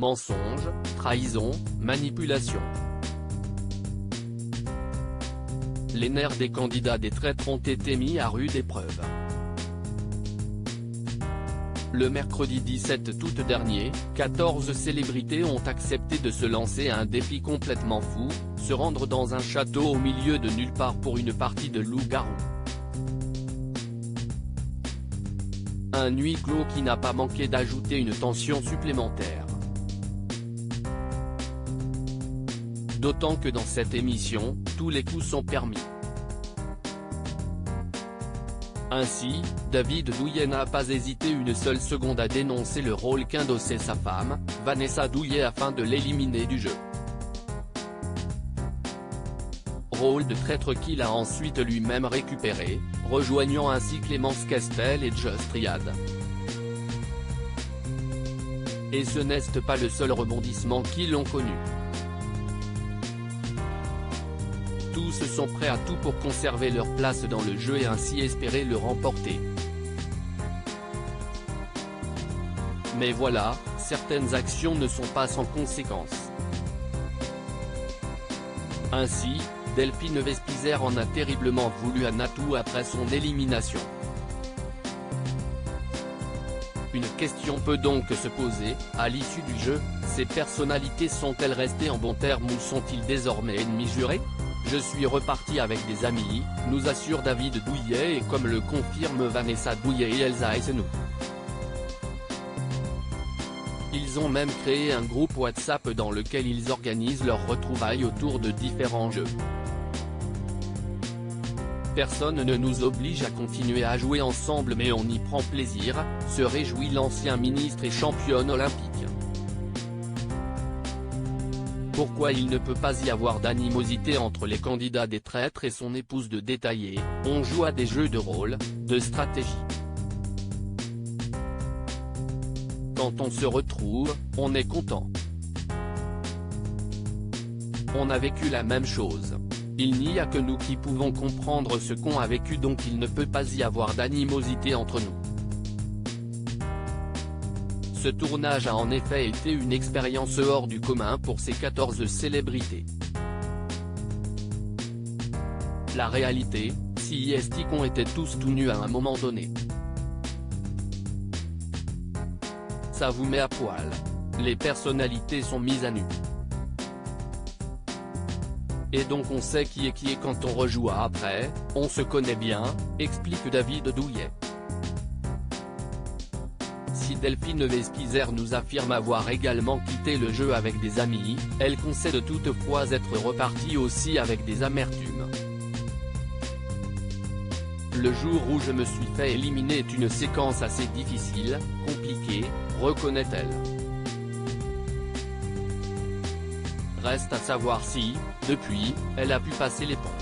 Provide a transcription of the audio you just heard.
mensonge, trahison, manipulation. Les nerfs des candidats des traîtres ont été mis à rude épreuve. Le mercredi 17 août dernier, 14 célébrités ont accepté de se lancer à un défi complètement fou, se rendre dans un château au milieu de nulle part pour une partie de loup-garou. Un huis clos qui n'a pas manqué d'ajouter une tension supplémentaire. D'autant que dans cette émission, tous les coups sont permis. Ainsi, David Douillet n'a pas hésité une seule seconde à dénoncer le rôle qu'endossait sa femme, Vanessa Douillet afin de l'éliminer du jeu. Rôle de traître qu'il a ensuite lui-même récupéré, rejoignant ainsi Clémence Castel et Just Triad. Et ce n'est pas le seul rebondissement qu'ils ont connu. Tous sont prêts à tout pour conserver leur place dans le jeu et ainsi espérer le remporter. Mais voilà, certaines actions ne sont pas sans conséquences. Ainsi, Delphine Vespizer en a terriblement voulu à Natou après son élimination. Une question peut donc se poser, à l'issue du jeu, ces personnalités sont-elles restées en bons termes ou sont-ils désormais ennemis jurés ? Je suis reparti avec des amis, nous assure David Douillet et comme le confirment Vanessa Douillet et Elsa Essenou. Ils ont même créé un groupe WhatsApp dans lequel ils organisent leurs retrouvailles autour de différents jeux. Personne ne nous oblige à continuer à jouer ensemble mais on y prend plaisir, se réjouit l'ancien ministre et championne olympique. Pourquoi il ne peut pas y avoir d'animosité entre les candidats des traîtres et son épouse de détailler, on joue à des jeux de rôle, de stratégie. Quand on se retrouve, on est content. On a vécu la même chose. Il n'y a que nous qui pouvons comprendre ce qu'on a vécu donc il ne peut pas y avoir d'animosité entre nous. Ce tournage a en effet été une expérience hors du commun pour ces 14 célébrités. La réalité, si est qu'on était tous tout nus à un moment donné. Ça vous met à poil. Les personnalités sont mises à nu. Et donc on sait qui est quand on rejoue après, on se connaît bien, explique David Douillet. Si Delphine Vespizer nous affirme avoir également quitté le jeu avec des amis, elle concède toutefois être repartie aussi avec des amertumes. Le jour où je me suis fait éliminer est une séquence assez difficile, compliquée, reconnaît-elle. Reste à savoir si, depuis, elle a pu passer l'éponge.